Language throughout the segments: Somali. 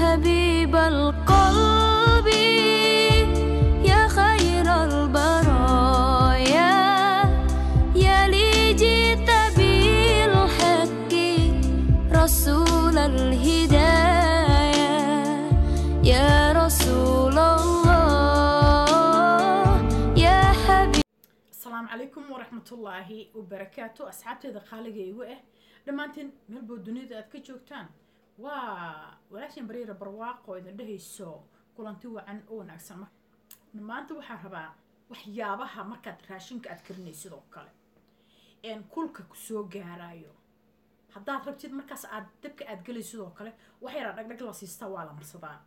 حبيب القلب يا خير البرايا يا لي جئت بالحق رسول الهدايا يا رسول الله يا حبيب. السلام عليكم ورحمة الله وبركاته. أصحابتي ذا خالق يوه دمانتين ملبو الدنيا ذات كجوكتان ولكن بريرة برواقو إذا ده يسو كلانتو عن أون أكسما دمانتو وحربا وحيابها مركات راشنك أذكرني سيدو كالي إن كلك كسو جارايو haddaad rabtid markaas aad dabka aad galayso sidoo kale wax yar dhagdhag la siista waa la marsadaa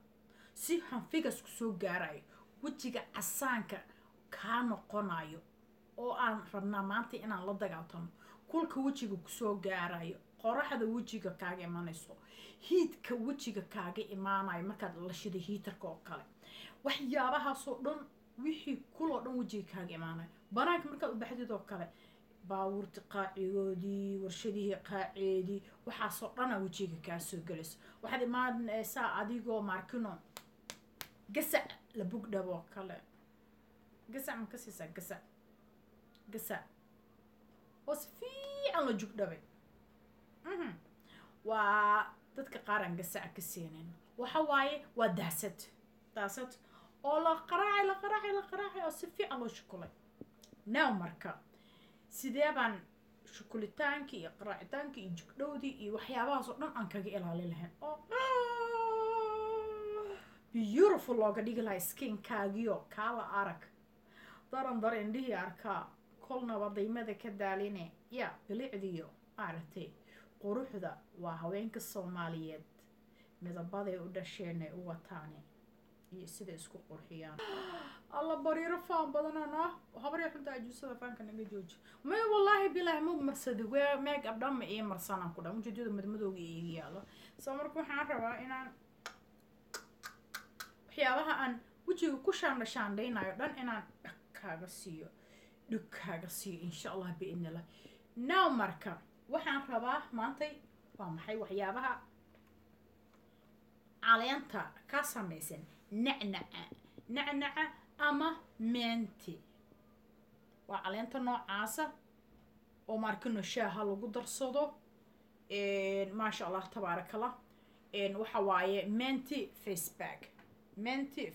si hanfigas ku soo gaarayo wajiga casaanka ka noqonayo oo aan rabnaa maanta inaan la dagaaltano kulka wajiga ku soo gaarayo qoraxda wajiga kaaga imanayso hiidka wajiga kaaga imaanayo markaad la shiday hiitarka oo kale waxyaabahaas oo dhan wixii kuloo dhan wajiga kaaga imaanayo banaanka markaad u baxdid oo kale باورت قاعيودي ورشديه قاعيدي وحاسو دنا وجهك كاسو جلس واحد ما سا اديغو ماركنو قسع لبوق دبو كله قسع مكسيسا قسع وصفي على جوك دبي و dadka qaaran gasac ka seenin waxa waaye waa daasad oo la qaraacay oo si fiican loo shukulay now marka sidee baan shukulitaanka iyo qaraacitaanka iyo jugdhowdii iyo waxyaabahaas oo dhan aan kaga ilaalin lahayn oo beautiful looga dhigi lahay skinkaagiyo kaala arag dar indhihii arkaa kolnaba daymada ka daaline ya bilicdiyo aragtay quruxda waa haweenka Soomaaliyeed midabaday u dhasheen u wataane iyo sida isku qurxiyaan الله بريرة فان بدنا وخبري حتى أجوزها فان كنا نجوج ما والله بالله مو مرصد وماك أبدا ما إيه مرصانا كده مو جديد مدمدو إيه يلا سامركم حارة إن حيالها أن وجه كوشان لشان لينا يردن إن دكاغسيو إن شاء الله بإذن الله ناو مركا وحان رباه مانتي ومحي وحيابها عليانتا كاساميسن نعنع أما منتي وعلينتا نوعاسة وماركنو شاها لوغو درسودو ما شاء الله تبارك الله وحواي منتي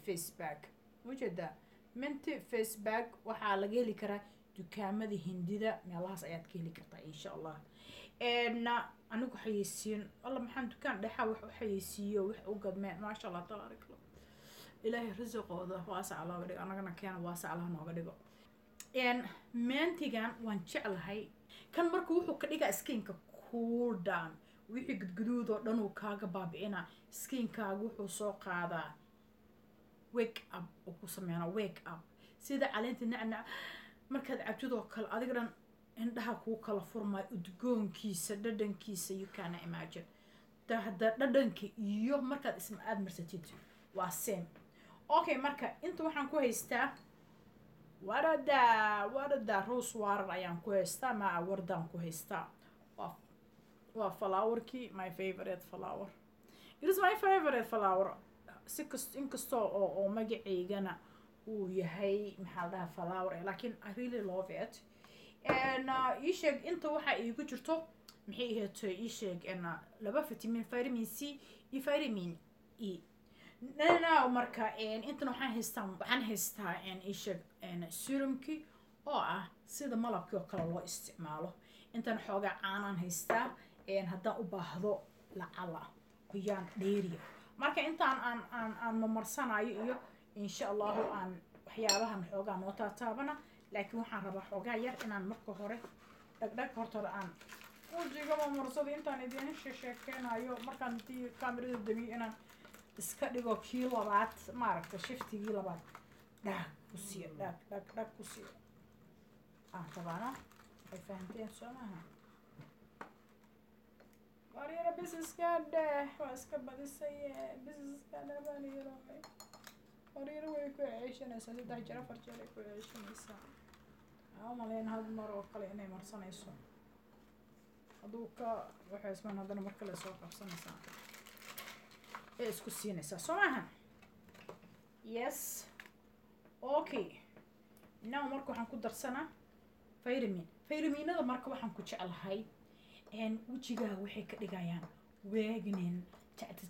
فيس باك وجدا منتي فيس باك وحا لغيلي كرا دكامدي هنديدا ميلاهاس اياد كيلي كرتا ان شاء الله انوغو حييسين والله محان دكان دحا وحو حييسيو وحو قدمين ما شاء الله تبارك الله إلهي رزقه واسع الله ودي أنا كان واسع الله نوغديغو مانتيغان وان جعل هاي كان مركو وحو كديغا سكينكا كول داون وحي قدقدودو دانو كاغا بابئنا سكينكا وحو سو قادا wake up وكو سميانا wake up سيدا علينتي نعنع مركاد عبتدو كال أدقران عندها كو كالا فرماي udgoon كيسا ددن كيسا you can imagine ددنكي يو مركاد اسم آد مرساتيد واسين اوكي marka inta waxaan ku haystaa warada rose water ayaan ku haystaa ma wardaan ku haystaa waa flowerki my favorite flower it is my favorite flower inkasto oo magaceygana uu yahay maxaa la dhahaa flower laakiin I really love it and ii sheeg inta waxa iigu jirto maxay ahayd ii sheeg laba vitamin C iyo vitamin E لا مركا انت waxaan haystaa ishag serumki oo sida malabka oo kale loo isticmaalo intan xooga caanaan haystaa haddaan u baahdo lacala qoyaan dheeriya marka intaan aan mamarsanayo iyo insha Allah aan waxyaabahan xooga noo taabana laakiin waxaan rabaa xooga yar inaan marka hore dhagdhag horta aan wajiga mamarsado intaan idin sheekeenayo markaan tii kaamirada damiyo inaan iska dhigo kii labaad maaragta shiftigii labaad dhaag ku siiyo tabaana ay fahanteen soo maaha wariyara businesska dheh waa iska badisay businesska baan yaray wariyara way ku ceeshanaysaa 3 jeer 4 jeer ay ku ceeshanaysaa maleen had mar oo kale inay marsanayso hadduu ka waxay ismaan haddana mar kale soo qabsanaysaa ee isku siinaysaa soo maaha yes okay now marka waxaan ku darsanaa fayraminada marka waxaan ku jeclahay wejigaaga waxay ka dhigayaan waagnin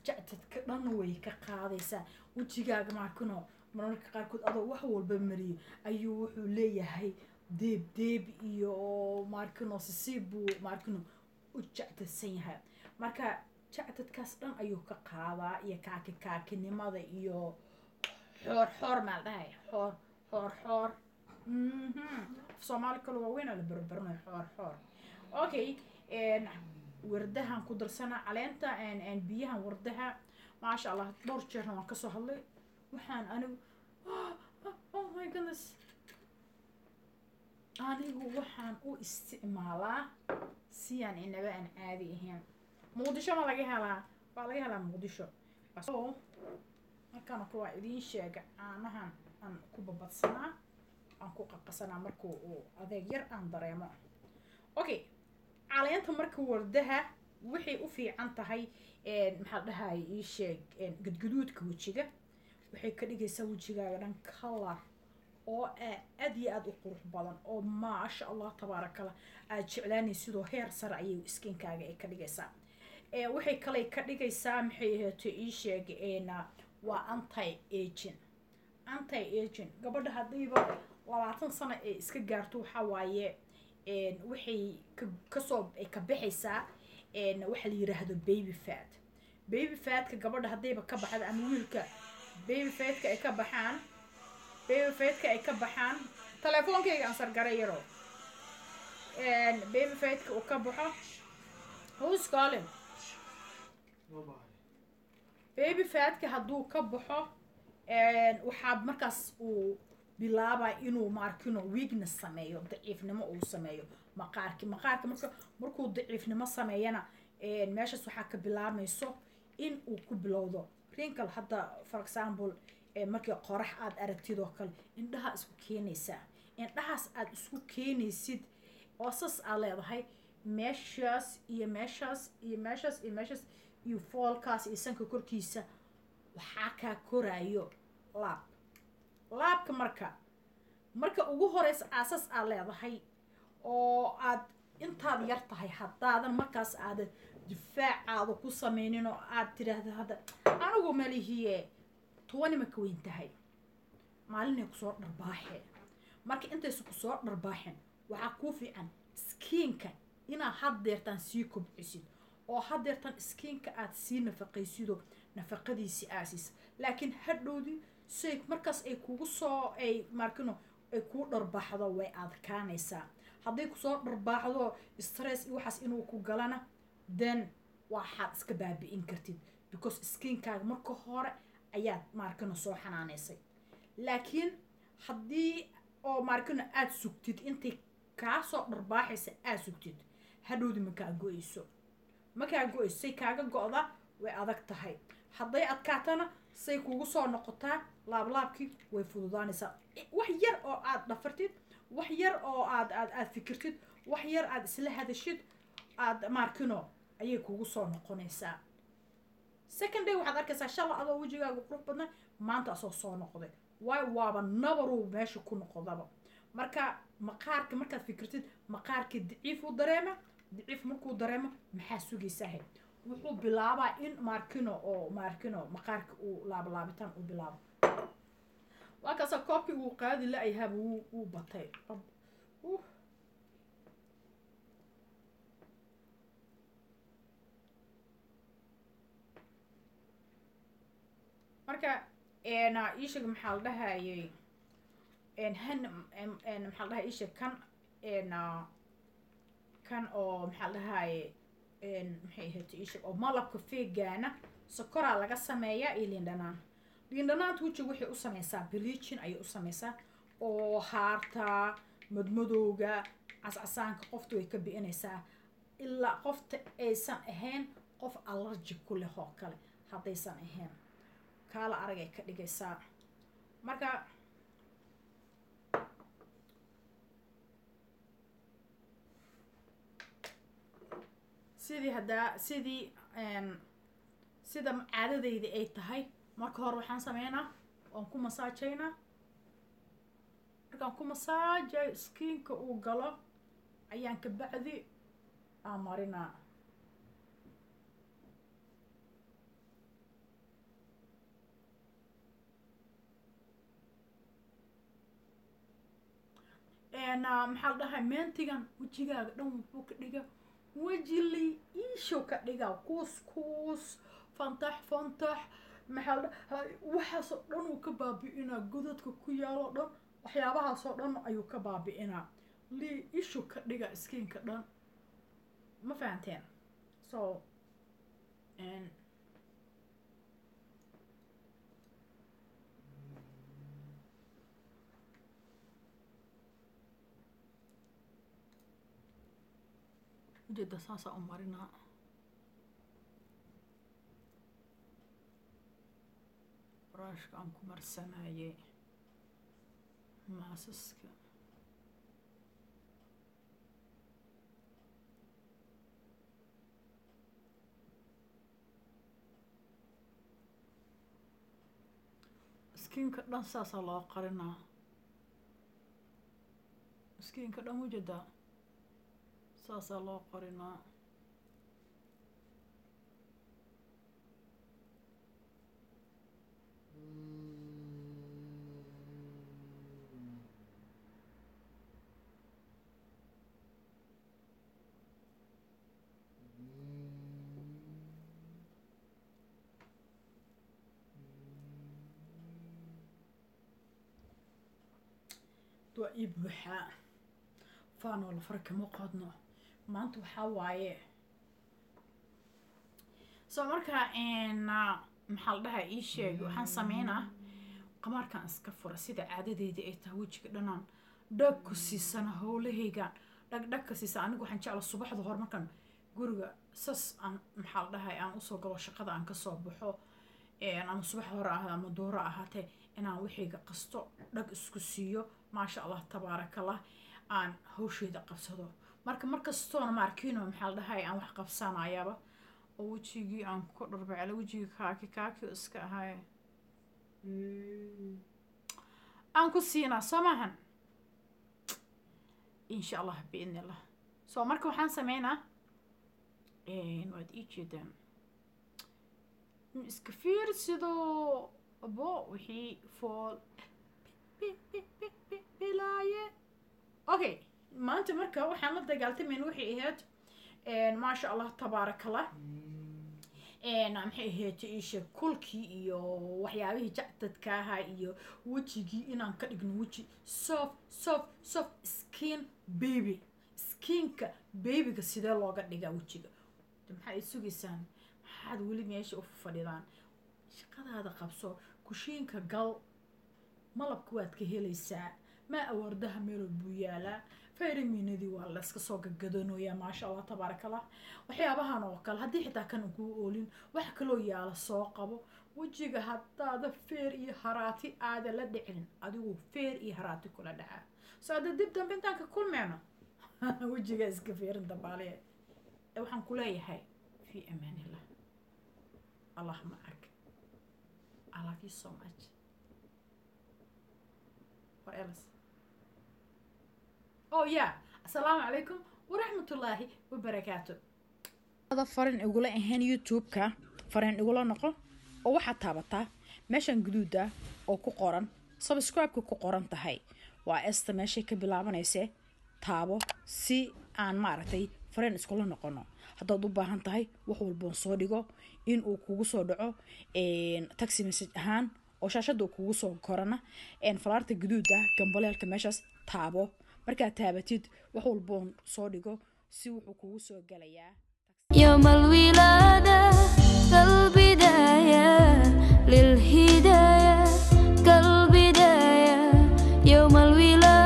jactadka dhan way ka qaadaysaa wejigaaga markano mararka qaarkood adoo wax walba mariyo ayuu wuxuu leeyahay deeb iyo markano sisiibuu markano u jactadsan yahay marka jactadkaas dhan ayuu ka qaadaa iyo kaakinimada iyo xoor maal dhahay xoor soomaali kale waaweyn la barbaranayo xoor okay wardahan ku darsana caleenta biyahan wardaha maasha allah dhowr jeerna waan kasoo hadlay waxaan anigu oh my goodness anigu waxaan u isticmaalaa siyaan inaba aan caadi ahayn muqdisho ma laga helaa waa laga helaa muqdisho markaan ku waa idiin sheega caanahan aan ku babadsanaa aan ku qaqasanaa markuu uu adeeg yar aan dareemo okay caleenta marka wardaha waxay u fiican tahay maxaa dhahay ii sheeg gadgaduudka wejiga waxay ka dhigaysaa wejigaaga dhan color oo aad iyo aad u qurux badan oo maasha allah tabaarakalla aad jeclaanay sidoo heer sare ayay skinkaaga ay ka dhigaysaa waxay kale ka dhigaysaa maxay ahaato ii sheeg waa anti aging gabadha haddiiba 20 sano ee iska gaarto waxaa waaye waxay kasoo ka bixaysaa waxa la yiraahdo baby fatka gabadha haddayba ka baxda ama wiilka baby fatka ay ka baxaan telefoonkayga aan sargaray yaro baby fatka uu ka baxo who's calling baby fatka hadduu ka baxo waxaa markaas uu bilaabaa inuu markino weakness sameeyo daciifnimo uu sameeyo maqaarka markuu daciifnimo sameeyana meeshaas waxaa ka bilaamayso in uu ku bilowdo wrinkle hadda for example markii qorax aad aragtid oo kale indhaha isku keenaysaa indhahaas aad isku keenaysid oo sas aad leedahay meeshaas iyo foolkaas iyo sanka korkiisa waxaa kaa koraayo laabka marka ugu horeysa aasas aad leedahay oo aad intaad yar tahay haddaadan markaas aada difaacaada ku sameynin oo aad tiraahdo hadda anigu malihiye 20 ma ka weyn tahay maalinay kusoo dharbaaxeen marka intaysu kusoo dharbaaxeen waxaa kuu fiican skiinka inaad haddeertaan sii kobcisid oo haddeertaan skiinka aad sii nafaqaysido nafaqadiisii aasis laakiin hadhowdii say markaas ay kugu soo ay markino ay kuu dharbaaxdo way adkaanaysaa hadday kusoo dharbaaxdo stress iyo waxaas inuu ku galana then waxaad iska baabi'in kartid because skinkaaga marka hore ayaad markino soo xanaanaysay laakiin haddii oo markino aad sugtid intay kaa soo dharbaaxaysa aad sugtid hadhowdi makaa go-ayso say kaaga go-da way adag tahay hadday adkaatana say kugu soo noqotaa laablaabkii way fududaanaysaa wax yar oo aad dhafartid wax yar oo aad fikirtid wax yar aad isla hadashid aad markino ayay kugu soo noqonaysaa second day waxaad arkaysaa shala adoo wejigaaga qurux badna maanta asoo soo noqday waaba nabaruu meesha ku noqdaba marka maqaarka markaad fikirtid maqaarka daciif markuu dareemo maxaa sugaysaa wuxuu bilaabaa in markino maqaarka uu laablaabitaan u bilaabo waa kaasa koobkii uu qaadi la-yahaaba wuu batay marka iisheeg maxaa la dhahayay maxaa la dhahay iisheeg kan oo maxaa la dhahaye maxay ahayd iisheeg oo malabka feegaana sokoraa laga sameeyaa iyo liindhanaanta wejiga waxay u sameysaa bleaching ayay u sameysaa oo haarta madmadowga cascasaanka qofta way ka bi'inaysaa ilaa qofta aysan ahayn qof allergy ku leh oo kale haddaysan ahayn kaala aragay ka dhigaysaa marka sida caadadayda ay tahay marka hore waxaan sameynaa waan ku masaajaynaa markaan ku masaajayo skinka uu galo ayaan ka bacdi aan marinaa maxaa dhahay meentigan wejigaaga dhan wuxuu ka dhiga wejili iisho ka dhiga kuus fantax maxaa dhahay waxaasoo dhan uu ka baabi'inaa godadka ku yaalo dhan waxyaabahaasoo dhan ayuu ka baabi'inaa lii ishu ka dhiga skinka dhan ma fahanteen so ujeeda saasaa u marinaa brushka aan ku marsanayay maasaska skinka dhan saasaa loo qarinaa skinka dhan ujeeda saasaa loo qarinaa waa ii buuxaa faanoo la farkama qodno maanta waxaa waaye soo markaa maxaa la dhahaa ii sheeg waxaan sameynaa qamaarkan iska fura sida caadadeyda ay tahay wejiga dhanaan dhag ku siisana howlahaygaan dhag ka siisa anigu waxaan jecla subaxda hore markaan guriga sas aan maxaa la dhahay aan usoo galo shaqada aan kasoo baxo ama subax hore ahaad ama dooro ahaatee inaan wixayga qasto dhag isku siiyo maasha allah tabaarakallah aan hawsheeda qabsado marka markastoona maarkiino maxaa la dhahay aan wax qabsanayaaba oo wejigii aan ku dharbacla wejigii kaaki iska ahay aan ku siinaa soo maahan insha allah biidni allah soo marka waxaan sameynaa waad ii jeedaan iska fiirsidoo abo wixii fool bilaaye okay maanta marka waxaan la dagaaltamayn waxay ahayd maasha allah tabaarakallah maxay ahayd isha kulkii iyo waxyaabihii jacdadka ahaa iyo wejigii inaan ka dhigno weji soft skin baby skinka babyga sidee looga dhigaa wejiga maxaa ay sugaysaan maxaad weli meesha u fadhidaan shaqadaada qabso kushiinka gal malabka waad ka helaysaa ما أوردها ميرو بويالا فيرمينيدي والله اسكسو غغدانويا ما شاء الله تبارك الله وحيابها نوكل هدي حتى كانوا كولين wax kalo yaala soo qabo wajiga hadaada feer iyo haraati aada la dhicin adigu feer iyo haraati kula dhaca soo dib dambe intaan ka kulmeeno wajiga iska feerin dabaale waxaan ku leeyahay fi amaanillah Allah ma'ak I love you so much what else oh yeah assalamu alaikum warahmatullahi wabarakatuh هذا فرن يقول إن يوتيوب فرن يقول نقول أو حتى بتا ماشان جدودة أو كقرن سبسكرايب كقرن تهاي وأستمشي كبلابن يسه تابو سي عن مارتي فرن يقول نقولنا هذا ضبها هنتهاي وحول بنصوديجو إن أو كوسودعو إن تاكسي مسج هان أو شاشة دو كوسو كورنا إن فرارت جدودة جنبالي الكمشاس تابو مركا تابتيد وحول بنصوديجو سي وحكوسو جليا يوم الولادة كالبداية للهداية كالبداية يوم الولادة